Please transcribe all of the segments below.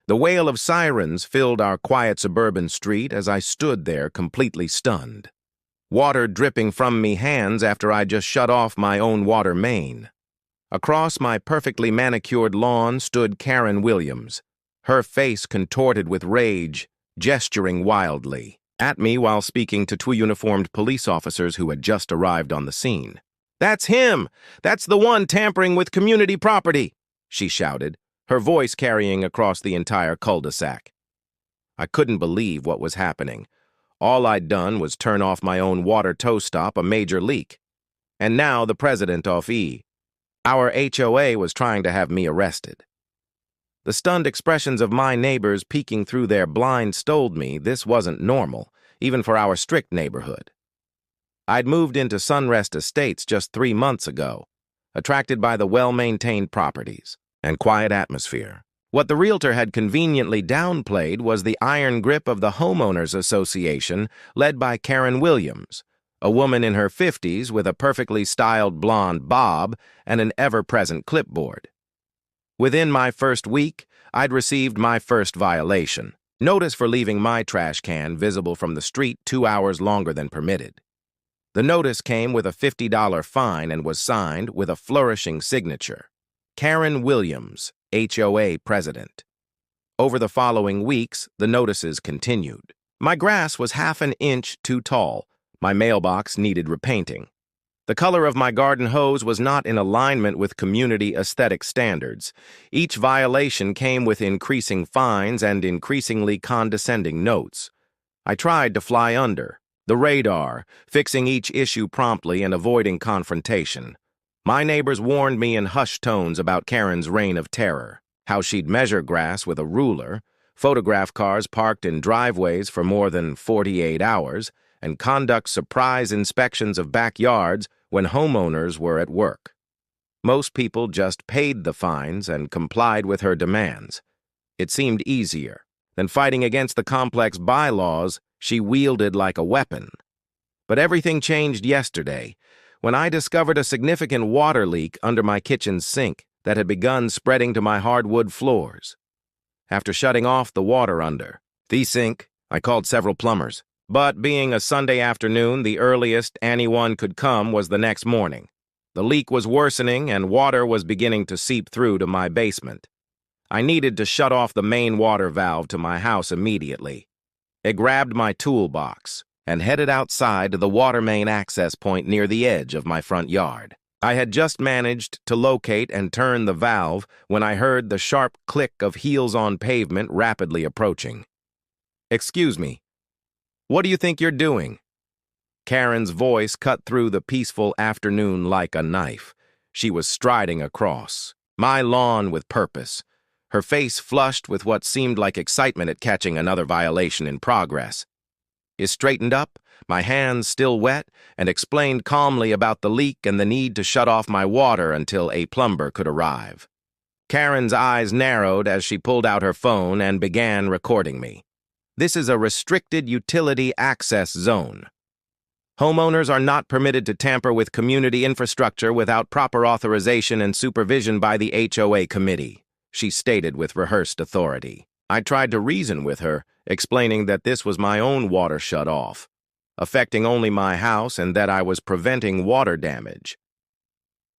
The wail of sirens filled our quiet suburban street as I stood there completely stunned. Water dripping from me hands after I just shut off my own water main. Across my perfectly manicured lawn stood Karen Williams, her face contorted with rage, gesturing wildly at me while speaking to two uniformed police officers who had just arrived on the scene. "That's him! That's the one tampering with community property!" she shouted, her voice carrying across the entire cul-de-sac. I couldn't believe what was happening. All I'd done was turn off my own water tow stop a major leak. And now the president of our HOA was trying to have me arrested. The stunned expressions of my neighbors peeking through their blinds told me this wasn't normal, even for our strict neighborhood. I'd moved into Sunrest Estates just 3 months ago, attracted by the well-maintained properties and quiet atmosphere. What the realtor had conveniently downplayed was the iron grip of the Homeowners Association led by Karen Williams, a woman in her 50s with a perfectly styled blonde bob and an ever-present clipboard. Within my first week, I'd received my first violation, notice for leaving my trash can visible from the street 2 hours longer than permitted. The notice came with a $50 fine and was signed with a flourishing signature. Karen Williams, HOA President. Over the following weeks, the notices continued. My grass was half an inch too tall. My mailbox needed repainting. The color of my garden hose was not in alignment with community aesthetic standards. Each violation came with increasing fines and increasingly condescending notes. I tried to fly under the radar, fixing each issue promptly and avoiding confrontation. My neighbors warned me in hushed tones about Karen's reign of terror, how she'd measure grass with a ruler, photograph cars parked in driveways for more than 48 hours, and conduct surprise inspections of backyards when homeowners were at work. Most people just paid the fines and complied with her demands. It seemed easier than fighting against the complex bylaws she wielded like a weapon. But everything changed yesterday when I discovered a significant water leak under my kitchen sink that had begun spreading to my hardwood floors. After shutting off the water under the sink, I called several plumbers. But being a Sunday afternoon, the earliest anyone could come was the next morning. The leak was worsening and water was beginning to seep through to my basement. I needed to shut off the main water valve to my house immediately. I grabbed my toolbox and headed outside to the water main access point near the edge of my front yard. I had just managed to locate and turn the valve when I heard the sharp click of heels on pavement rapidly approaching. "Excuse me. What do you think you're doing?" Karen's voice cut through the peaceful afternoon like a knife. She was striding across my lawn with purpose, her face flushed with what seemed like excitement at catching another violation in progress. I straightened up, my hands still wet, and explained calmly about the leak and the need to shut off my water until a plumber could arrive. Karen's eyes narrowed as she pulled out her phone and began recording me. "This is a restricted utility access zone. Homeowners are not permitted to tamper with community infrastructure without proper authorization and supervision by the HOA committee," she stated with rehearsed authority. I tried to reason with her, explaining that this was my own water shut off, affecting only my house and that I was preventing water damage.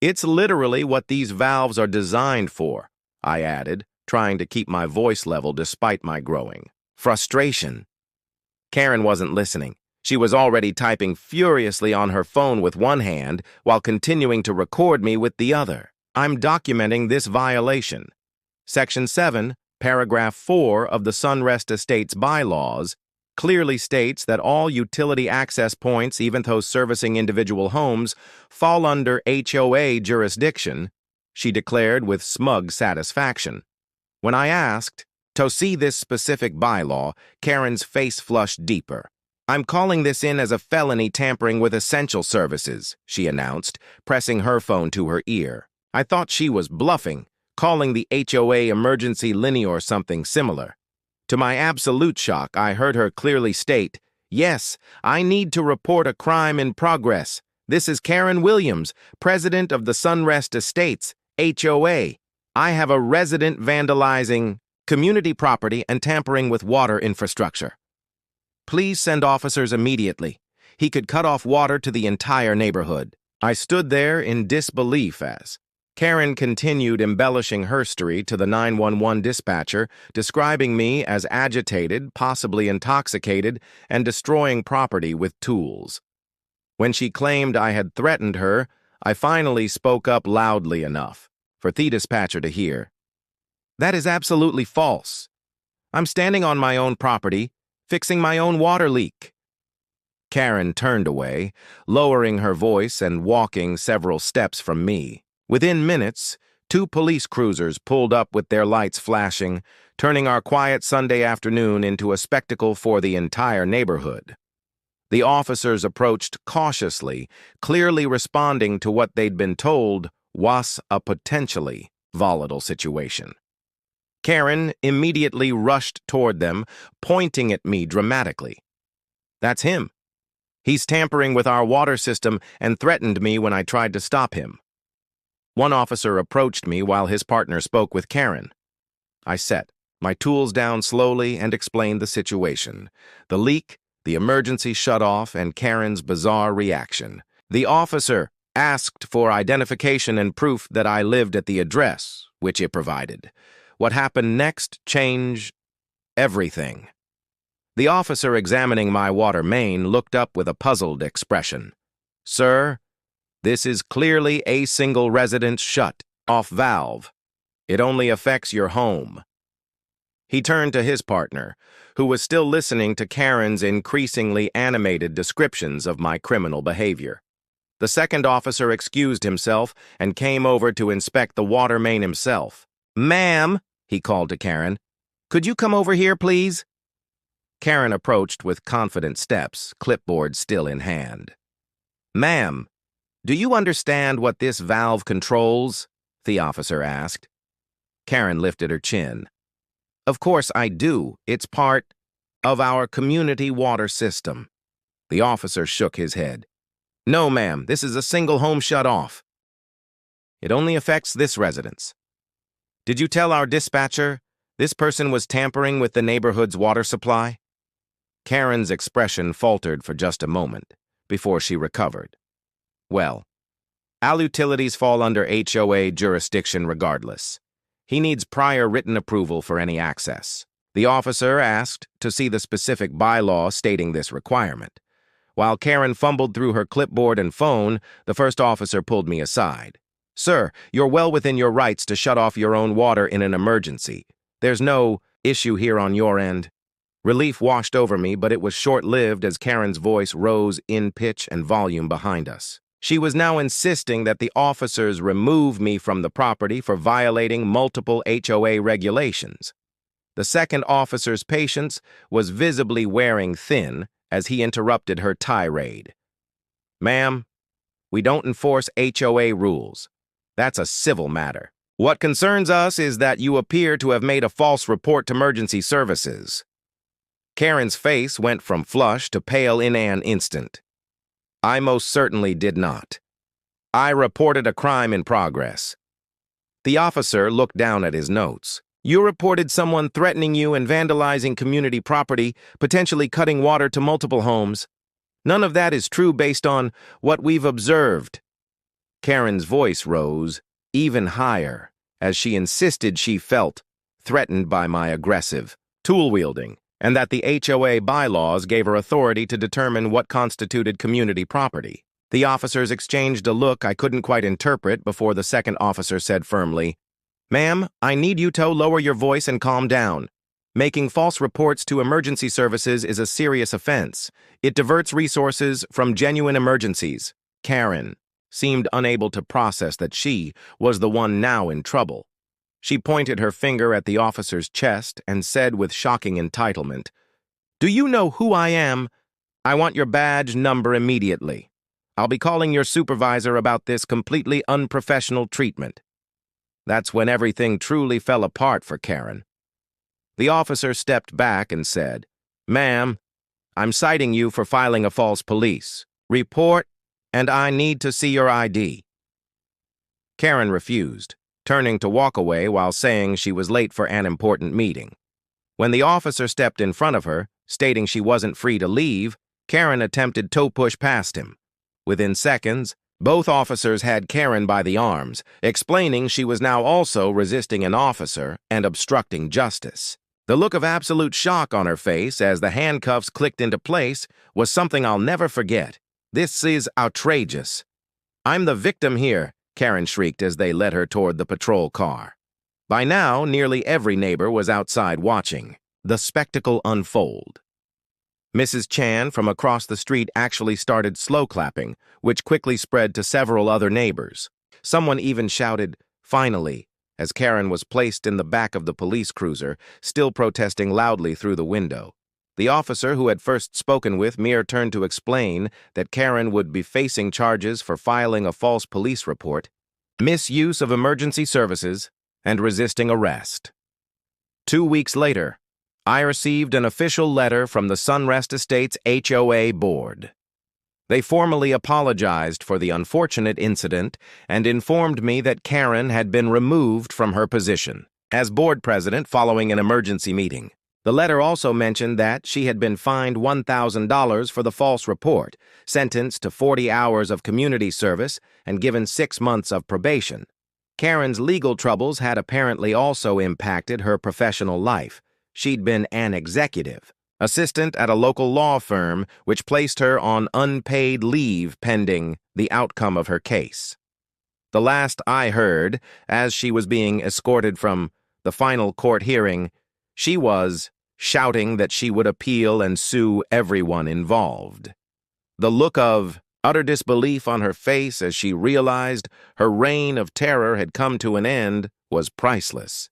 "It's literally what these valves are designed for," I added, trying to keep my voice level despite my growing frustration. Karen wasn't listening. She was already typing furiously on her phone with one hand while continuing to record me with the other. "I'm documenting this violation. Section 7, Paragraph 4 of the Sunrest Estates bylaws clearly states that all utility access points, even those servicing individual homes, fall under HOA jurisdiction," she declared with smug satisfaction. When I asked to see this specific bylaw, Karen's face flushed deeper. "I'm calling this in as a felony tampering with essential services," she announced, pressing her phone to her ear. I thought she was bluffing, calling the HOA emergency linear or something similar. To my absolute shock, I heard her clearly state, "Yes, I need to report a crime in progress. This is Karen Williams, president of the Sunrest Estates, HOA. I have a resident vandalizing." community property, and tampering with water infrastructure. Please send officers immediately. He could cut off water to the entire neighborhood. I stood there in disbelief as Karen continued embellishing her story to the 911 dispatcher, describing me as agitated, possibly intoxicated, and destroying property with tools. When she claimed I had threatened her, I finally spoke up loudly enough for the dispatcher to hear. That is absolutely false. I'm standing on my own property, fixing my own water leak. Karen turned away, lowering her voice and walking several steps from me. Within minutes, 2 police cruisers pulled up with their lights flashing, turning our quiet Sunday afternoon into a spectacle for the entire neighborhood. The officers approached cautiously, clearly responding to what they'd been told was a potentially volatile situation. Karen immediately rushed toward them, pointing at me dramatically. That's him. He's tampering with our water system and threatened me when I tried to stop him. One officer approached me while his partner spoke with Karen. I set my tools down slowly and explained the situation. The leak, the emergency shutoff, and Karen's bizarre reaction. The officer asked for identification and proof that I lived at the address, which it provided. What happened next changed everything. The officer examining my water main looked up with a puzzled expression. Sir, this is clearly a single residence shut-off valve. It only affects your home. He turned to his partner, who was still listening to Karen's increasingly animated descriptions of my criminal behavior. The second officer excused himself and came over to inspect the water main himself. Ma'am, he called to Karen, could you come over here, please? Karen approached with confident steps, clipboard still in hand. Ma'am, do you understand what this valve controls? The officer asked. Karen lifted her chin. Of course I do. It's part of our community water system. The officer shook his head. No, ma'am, this is a single home shut off. It only affects this residence. Did you tell our dispatcher this person was tampering with the neighborhood's water supply? Karen's expression faltered for just a moment before she recovered. Well, all utilities fall under HOA jurisdiction regardless. He needs prior written approval for any access. The officer asked to see the specific bylaw stating this requirement. While Karen fumbled through her clipboard and phone, the first officer pulled me aside. Sir, you're well within your rights to shut off your own water in an emergency. There's no issue here on your end. Relief washed over me, but it was short-lived as Karen's voice rose in pitch and volume behind us. She was now insisting that the officers remove me from the property for violating multiple HOA regulations. The second officer's patience was visibly wearing thin as he interrupted her tirade. Ma'am, we don't enforce HOA rules. That's a civil matter. What concerns us is that you appear to have made a false report to emergency services. Karen's face went from flush to pale in an instant. I most certainly did not. I reported a crime in progress. The officer looked down at his notes. You reported someone threatening you and vandalizing community property, potentially cutting water to multiple homes. None of that is true based on what we've observed. Karen's voice rose even higher as she insisted she felt threatened by my aggressive tool-wielding, and that the HOA bylaws gave her authority to determine what constituted community property. The officers exchanged a look I couldn't quite interpret before the second officer said firmly, Ma'am, I need you to lower your voice and calm down. Making false reports to emergency services is a serious offense. It diverts resources from genuine emergencies. Karen seemed unable to process that she was the one now in trouble. She pointed her finger at the officer's chest and said with shocking entitlement, Do you know who I am? I want your badge number immediately. I'll be calling your supervisor about this completely unprofessional treatment. That's when everything truly fell apart for Karen. The officer stepped back and said, Ma'am, I'm citing you for filing a false police report, and I need to see your ID. Karen refused. turning to walk away while saying she was late for an important meeting. When the officer stepped in front of her, stating she wasn't free to leave, Karen attempted to push past him. Within seconds, both officers had Karen by the arms, explaining she was now also resisting an officer and obstructing justice. The look of absolute shock on her face as the handcuffs clicked into place was something I'll never forget. "This is outrageous." "I'm the victim here," Karen shrieked as they led her toward the patrol car. By now, nearly every neighbor was outside watching the spectacle unfold. Mrs. Chan from across the street actually started slow clapping, which quickly spread to several other neighbors. Someone even shouted, "Finally," as Karen was placed in the back of the police cruiser, still protesting loudly through the window. The officer who had first spoken with Mir turned to explain that Karen would be facing charges for filing a false police report, misuse of emergency services, and resisting arrest. 2 weeks later, I received an official letter from the Sunrest Estates HOA board. They formally apologized for the unfortunate incident and informed me that Karen had been removed from her position as board president following an emergency meeting. The letter also mentioned that she had been fined $1,000 for the false report, sentenced to 40 hours of community service, and given 6 months of probation. Karen's legal troubles had apparently also impacted her professional life. She'd been an executive assistant at a local law firm, which placed her on unpaid leave pending the outcome of her case. The last I heard, as she was being escorted from the final court hearing, she was shouting that she would appeal and sue everyone involved. The look of utter disbelief on her face as she realized her reign of terror had come to an end was priceless.